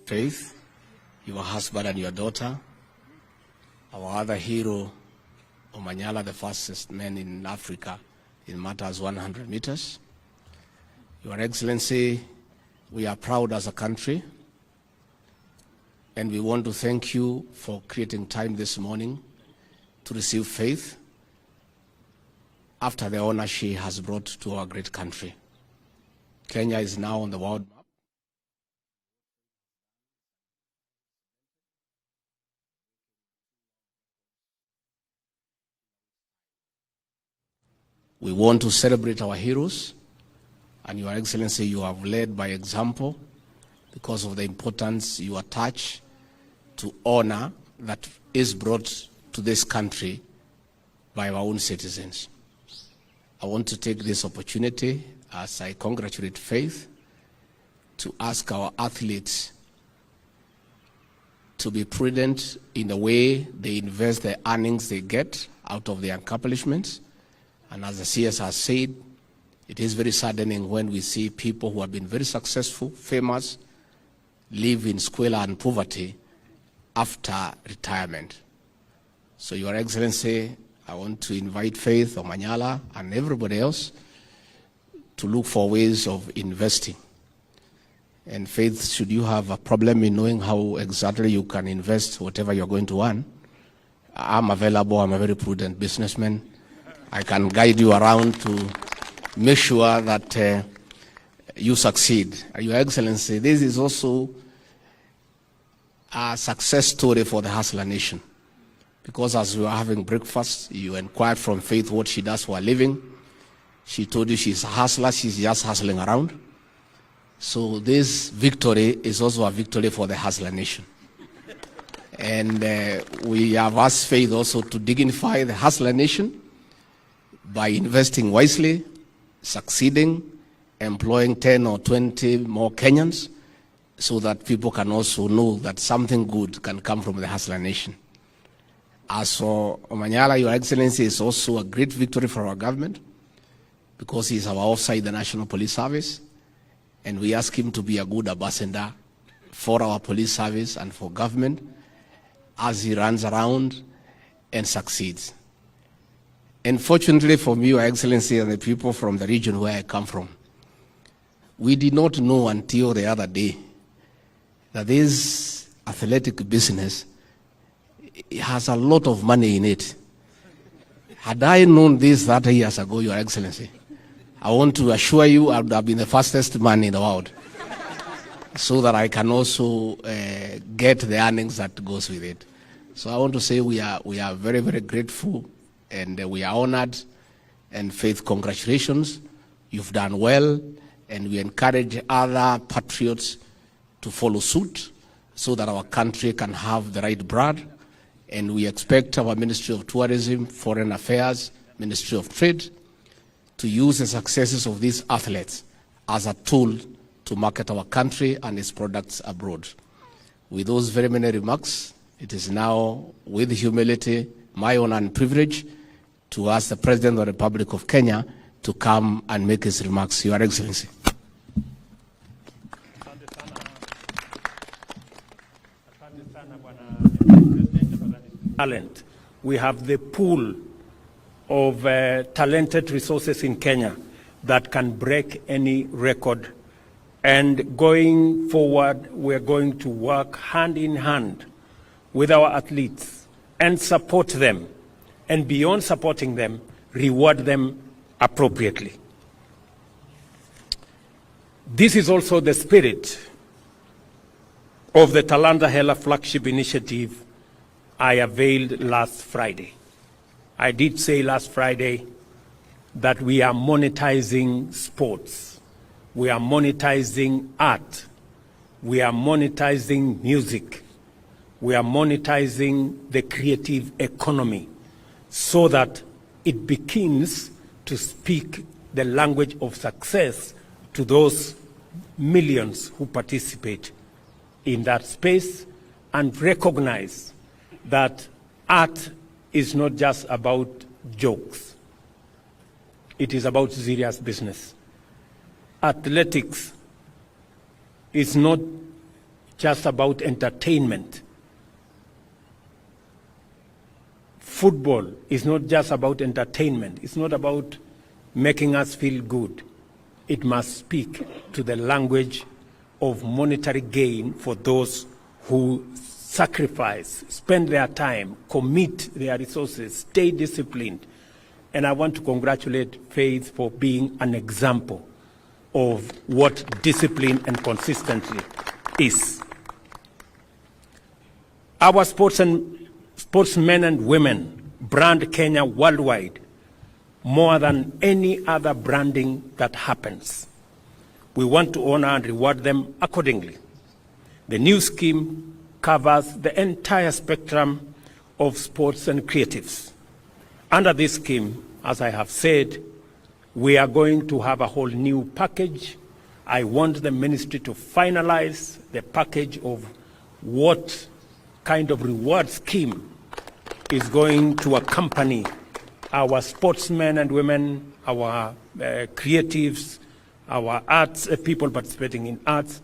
Faith, your husband and your daughter, our other hero, Omanyala, the fastest man in Africa in matters 100 meters. Your Excellency, we are proud as a country, and we want to thank you for creating time this morning to receive Faith after the honor she has brought to our great country. Kenya is now on the world map. We want to celebrate our heroes, and Your Excellency, you have led by example because of the importance you attach to honor that is brought to this country by our own citizens. I want to take this opportunity, as I congratulate Faith, to ask our athletes to be prudent in the way they invest the earnings they get out of their accomplishments. And as the CS has said, it is very saddening when we see people who have been very successful, famous, live in squalor and poverty after retirement. So Your Excellency, I want to invite Faith, Omanyala, and everybody else to look for ways of investing. And Faith, should you have a problem in knowing how exactly you can invest whatever you're going to earn, I'm available. I'm a very prudent businessman. I can guide you around to make sure that you succeed. Your Excellency, this is also a success story for the Hustler Nation. Because as we were having breakfast, you inquired from Faith what she does for a living. She told you she's a hustler, she's just hustling around. So this victory is also a victory for the Hustler Nation. And we have asked Faith also to dignify the Hustler Nation by investing wisely, succeeding, employing 10 or 20 more Kenyans, so that people can also know that something good can come from the Hustler Nation. As for Omanyala, Your Excellency, is also a great victory for our government, because he's our offside the National Police Service, and we ask him to be a good ambassador for our police service and for government as he runs around and succeeds. And fortunately for me, Your Excellency, and the people from the region where I come from, we did not know until the other day that this athletic business has a lot of money in it. Had I known this 30 years ago, Your Excellency, I want to assure you I would have been the fastest man in the world, so that I can also get the earnings that goes with it. So I want to say we are very, very grateful, and we are honored. And Faith, congratulations. You've done well, and we encourage other patriots to follow suit so that our country can have the right blood. And we expect our Ministry of Tourism, Foreign Affairs, Ministry of Trade to use the successes of these athletes as a tool to market our country and its products abroad. With those very many remarks, it is now with humility, my honor and privilege, to ask the President of the Republic of Kenya to come and make his remarks. Your Excellency. Talent. We have the pool of talented resources in Kenya that can break any record. And going forward, we're going to work hand in hand with our athletes and support them. And beyond supporting them, reward them appropriately. This is also the spirit of the Talanta Hela flagship initiative I availed last Friday. I did say last Friday that we are monetizing sports, we are monetizing art, we are monetizing music, we are monetizing the creative economy, so that it begins to speak the language of success to those millions who participate in that space, and recognize that art is not just about jokes. it is about serious business. Athletics is not just about entertainment. Football is not just about entertainment. It's not about making us feel good. It must speak to the language of monetary gain for those who sacrifice, spend their time, commit their resources, stay disciplined. And I want to congratulate Faith for being an example of what discipline and consistency is. Our sportsmen and women brand Kenya worldwide more than any other branding that happens. We want to honor and reward them accordingly. The new scheme covers the entire spectrum of sports and creatives. Under this scheme, as I have said, we are going to have a whole new package. I want the ministry to finalize the package of what kind of reward scheme is going to accompany our sportsmen and women, our creatives, our arts, people participating in arts,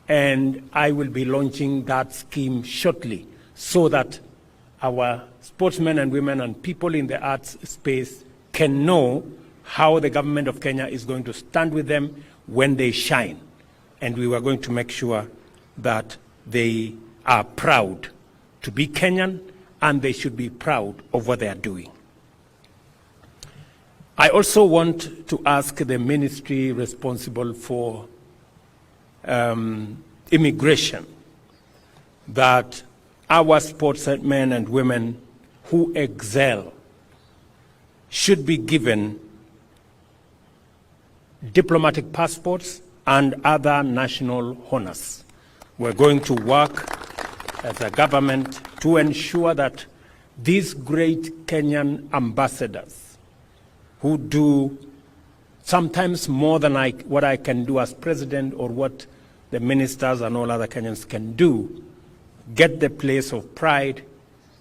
and I will be launching that scheme shortly so that our sportsmen and women and people in the arts space can know how the government of Kenya is going to stand with them when they shine. And we are going to make sure that they are proud to be Kenyan, and they should be proud of what they are doing. I also want to ask the ministry responsible for immigration that our sportsmen and women who excel should be given diplomatic passports and other national honors. We're going to work as a government to ensure that these great Kenyan ambassadors who do sometimes more than what I can do as president or what the ministers and all other Kenyans can do, get the place of pride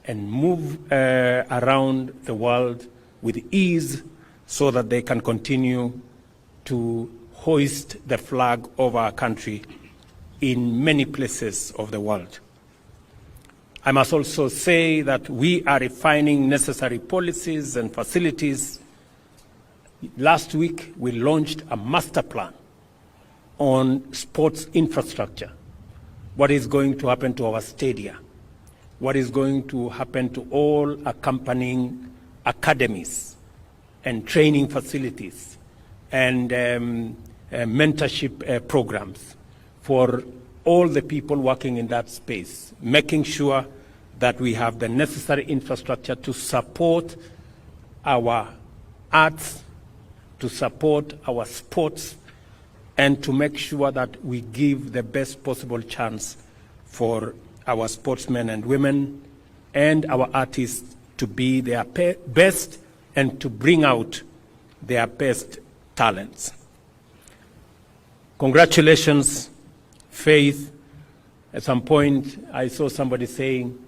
and move around the world with ease so that they can continue to hoist the flag of our country in many places of the world. I must also say that we are refining necessary policies and facilities. Last week, we launched a master plan on sports infrastructure. What is going to happen to our stadia? What is going to happen to all accompanying academies and training facilities and mentorship programs for all the people working in that space, making sure that we have the necessary infrastructure to support our arts, to support our sports, and to make sure that we give the best possible chance for our sportsmen and women and our artists to be their best and to bring out their best talents. Congratulations, Faith. At some point, I saw somebody saying,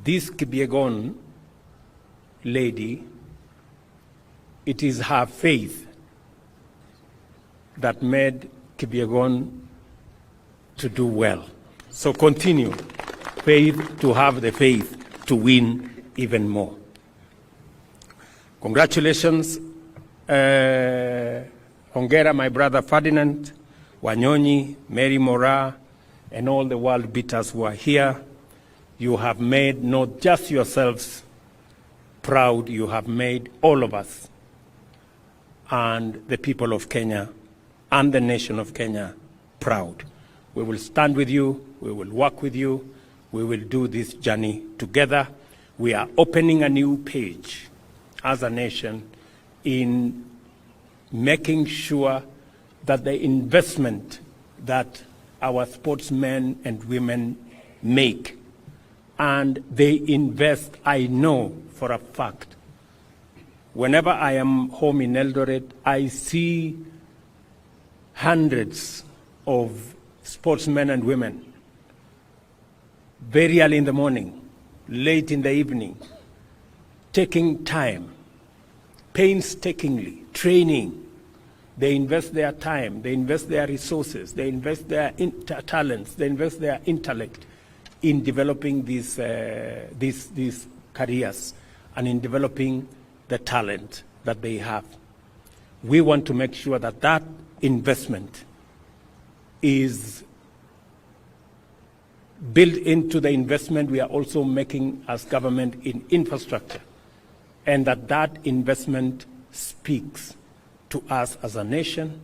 this Kipyegon lady, it is her faith that made Kipyegon to do well. So continue, Faith, to have the faith to win even more. Congratulations, Hongera, my brother Ferdinand, Wanyonyi, Mary Mora, and all the world beaters who are here. You have made not just yourselves proud, you have made all of us and the people of Kenya and the nation of Kenya proud. We will stand with you, we will work with you, we will do this journey together. We are opening a new page as a nation in making sure that the investment that our sportsmen and women make, and they invest, I know for a fact. Whenever I am home in Eldoret, I see hundreds of sportsmen and women very early in the morning, late in the evening, taking time, painstakingly, training. They invest their time, they invest their resources, they invest their talents, they invest their intellect in developing these careers and in developing the talent that they have. We want to make sure that that investment is built into the investment we are also making as government in infrastructure, and that investment speaks to us as a nation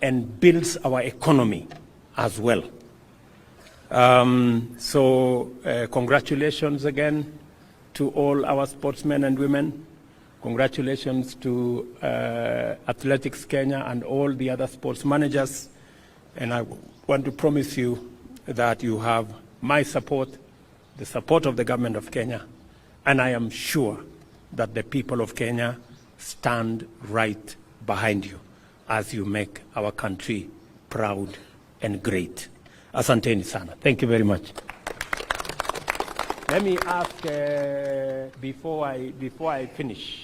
and builds our economy as well. Congratulations again to all our sportsmen and women. Congratulations to Athletics Kenya and all the other sports managers. And I want to promise you that you have my support, the support of the government of Kenya, and I am sure that the people of Kenya stand right behind you as you make our country proud and great. Asanteni sana. Thank you very much. Let me ask before I finish.